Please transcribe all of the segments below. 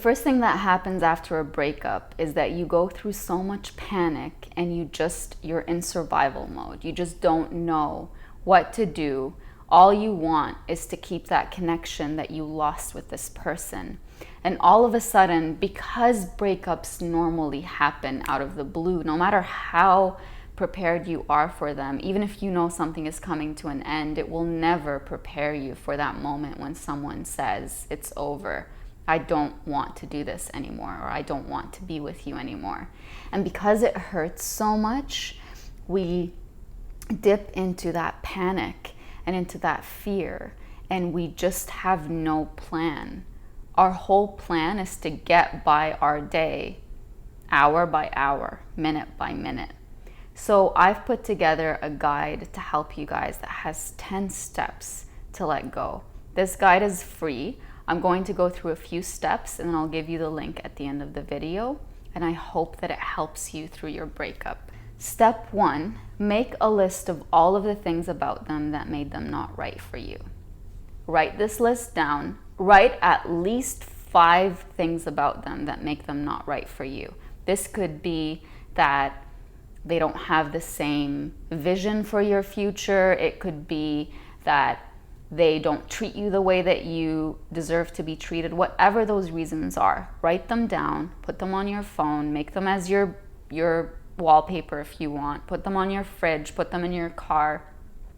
first thing that happens after a breakup is that you go through so much panic and you're in survival mode. You just don't know what to do. All you want is to keep that connection that you lost with this person. And all of a sudden, because breakups normally happen out of the blue, no matter how prepared you are for them, even if you know something is coming to an end, it will never prepare you for that moment when someone says, it's over. I don't want to do this anymore, or I don't want to be with you anymore. And because it hurts so much, we dip into that panic and into that fear, and we just have no plan. Our whole plan is to get by our day, hour by hour, minute by minute. So I've put together a guide to help you guys that has 10 steps to let go. This guide is free. I'm going to go through a few steps and then I'll give you the link at the end of the video, and I hope that it helps you through your breakup. Step 1, make a list of all of the things about them that made them not right for you. Write this list down. Write at least 5 things about them that make them not right for you. This could be that they don't have the same vision for your future. It could be that they don't treat you the way that you deserve to be treated. Whatever those reasons are, write them down, put them on your phone, make them as your wallpaper if you want, put them on your fridge, put them in your car,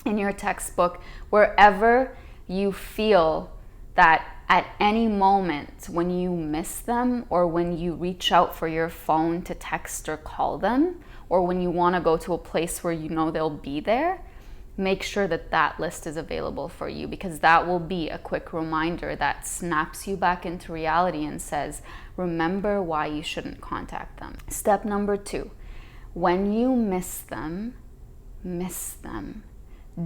in your textbook, wherever you feel that at any moment when you miss them, or when you reach out for your phone to text or call them, or when you want to go to a place where you know they'll be there, make sure that that list is available for you, because that will be a quick reminder that snaps you back into reality and says, remember why you shouldn't contact them. Step number 2, when you miss them, miss them.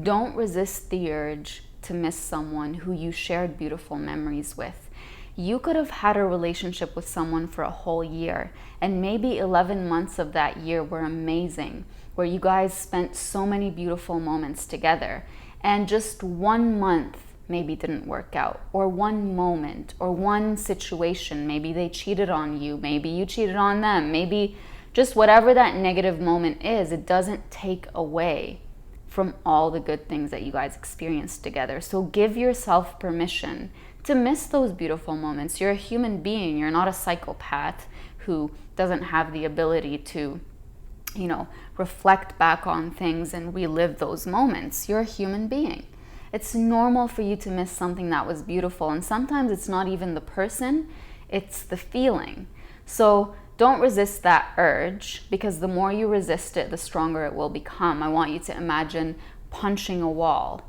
Don't resist the urge to miss someone who you shared beautiful memories with. You could have had a relationship with someone for a whole year, and maybe 11 months of that year were amazing, where you guys spent so many beautiful moments together, and just 1 month maybe didn't work out, or 1 moment, or 1 situation. Maybe they cheated on you, maybe you cheated on them, maybe just whatever that negative moment is, it doesn't take away from all the good things that you guys experienced together. So give yourself permission to miss those beautiful moments. You're a human being. You're not a psychopath who doesn't have the ability to, reflect back on things and relive those moments. You're a human being. It's normal for you to miss something that was beautiful. And sometimes it's not even the person, it's the feeling. So don't resist that urge, because the more you resist it, the stronger it will become. I want you to imagine punching a wall.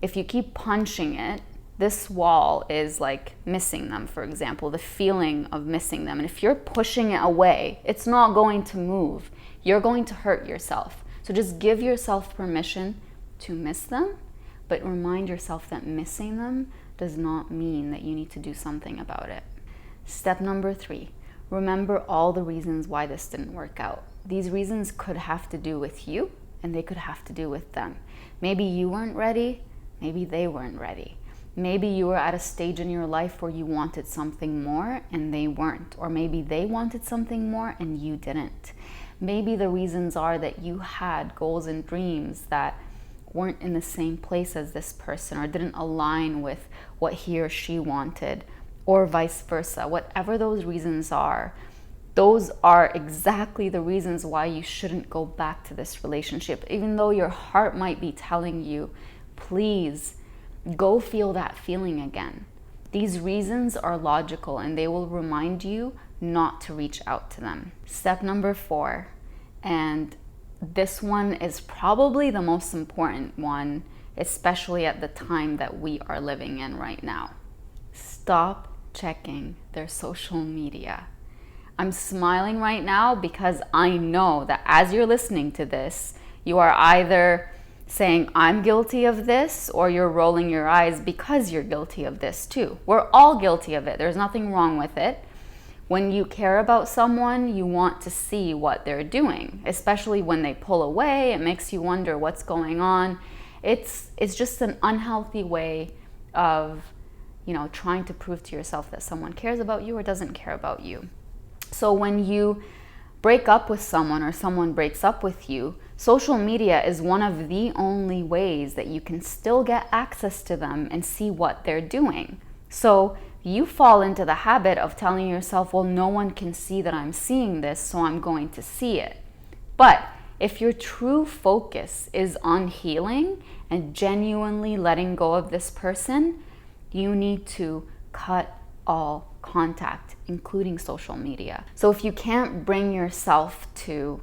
If you keep punching it, this wall is like missing them, for example, the feeling of missing them. And if you're pushing it away, it's not going to move. You're going to hurt yourself. So just give yourself permission to miss them, but remind yourself that missing them does not mean that you need to do something about it. Step number 3, remember all the reasons why this didn't work out. These reasons could have to do with you, and they could have to do with them. Maybe you weren't ready, maybe they weren't ready. Maybe you were at a stage in your life where you wanted something more and they weren't. Or maybe they wanted something more and you didn't. Maybe the reasons are that you had goals and dreams that weren't in the same place as this person, or didn't align with what he or she wanted, or vice versa. Whatever those reasons are, those are exactly the reasons why you shouldn't go back to this relationship. Even though your heart might be telling you, please, go feel that feeling again. These reasons are logical, and they will remind you not to reach out to them. Step number 4, and this one is probably the most important one, especially at the time that we are living in right now. Stop checking their social media. I'm smiling right now because I know that as you're listening to this, you are either saying, I'm guilty of this, or you're rolling your eyes because you're guilty of this too. We're all guilty of it. There's nothing wrong with it. When you care about someone, you want to see what they're doing, especially when they pull away. It makes you wonder what's going on. It's just an unhealthy way of, trying to prove to yourself that someone cares about you or doesn't care about you. So when you break up with someone or someone breaks up with you, social media is one of the only ways that you can still get access to them and see what they're doing. So you fall into the habit of telling yourself, well, no one can see that I'm seeing this, so I'm going to see it. But if your true focus is on healing and genuinely letting go of this person, you need to cut all contact, including social media. So if you can't bring yourself to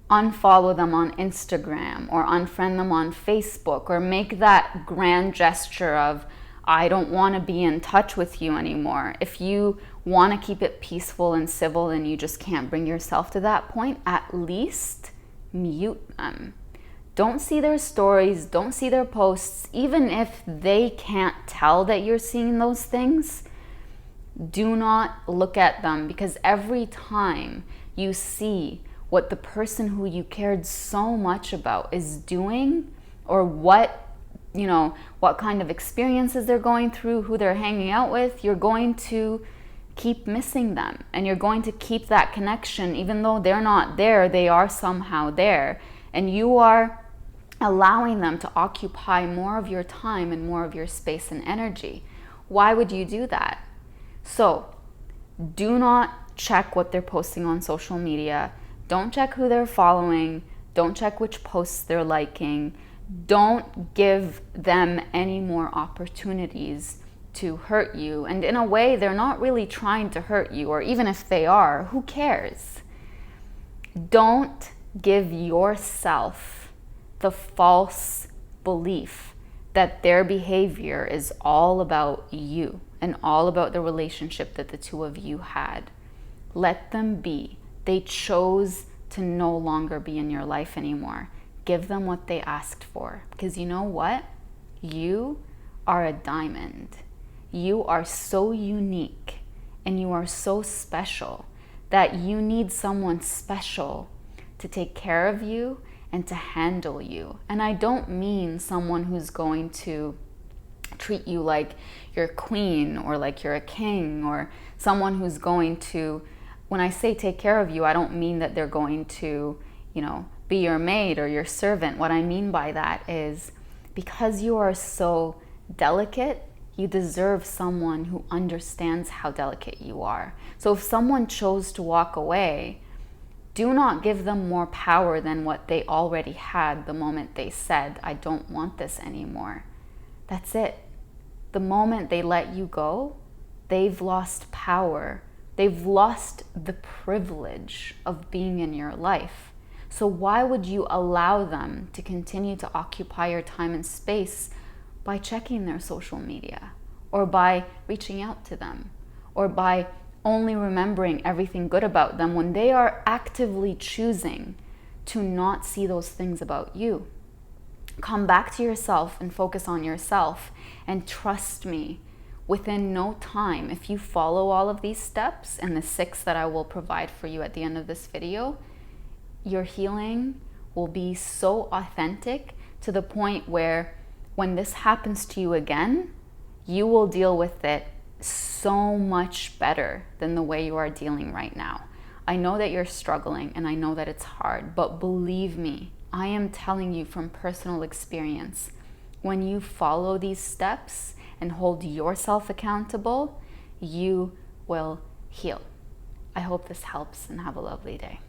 unfollow them on Instagram or unfriend them on Facebook, or make that grand gesture of, I don't want to be in touch with you anymore. If you want to keep it peaceful and civil and you just can't bring yourself to that point, at least mute them. Don't see their stories, don't see their posts. Even if they can't tell that you're seeing those things, do not look at them, because every time you see what the person who you cared so much about is doing, or what kind of experiences they're going through, who they're hanging out with, you're going to keep missing them, and you're going to keep that connection. Even though they're not there, they are somehow there, and you are allowing them to occupy more of your time and more of your space and energy. Why would you do that? So do not check what they're posting on social media. Don't check who they're following. Don't check which posts they're liking. Don't give them any more opportunities to hurt you. And in a way, they're not really trying to hurt you, or even if they are, who cares? Don't give yourself the false belief that their behavior is all about you and all about the relationship that the two of you had. Let them be. They chose to no longer be in your life anymore. Give them what they asked for, because you know what? You are a diamond. You are so unique and you are so special that you need someone special to take care of you and to handle you. And I don't mean someone who's going to treat you like you're a queen or like you're a king, or someone who's going to, when I say take care of you, I don't mean that they're going to, be your maid or your servant. What I mean by that is, because you are so delicate, you deserve someone who understands how delicate you are. So if someone chose to walk away, do not give them more power than what they already had the moment they said, I don't want this anymore. That's it. The moment they let you go, they've lost power. They've lost the privilege of being in your life. So why would you allow them to continue to occupy your time and space by checking their social media, or by reaching out to them, or by only remembering everything good about them when they are actively choosing to not see those things about you? Come back to yourself and focus on yourself. And trust me, within no time, if you follow all of these steps and the 6 that I will provide for you at the end of this video, your healing will be so authentic to the point where when this happens to you again, you will deal with it so much better than the way you are dealing right now. I know that you're struggling and I know that it's hard, but believe me, I am telling you from personal experience, when you follow these steps and hold yourself accountable, you will heal. I hope this helps, and have a lovely day.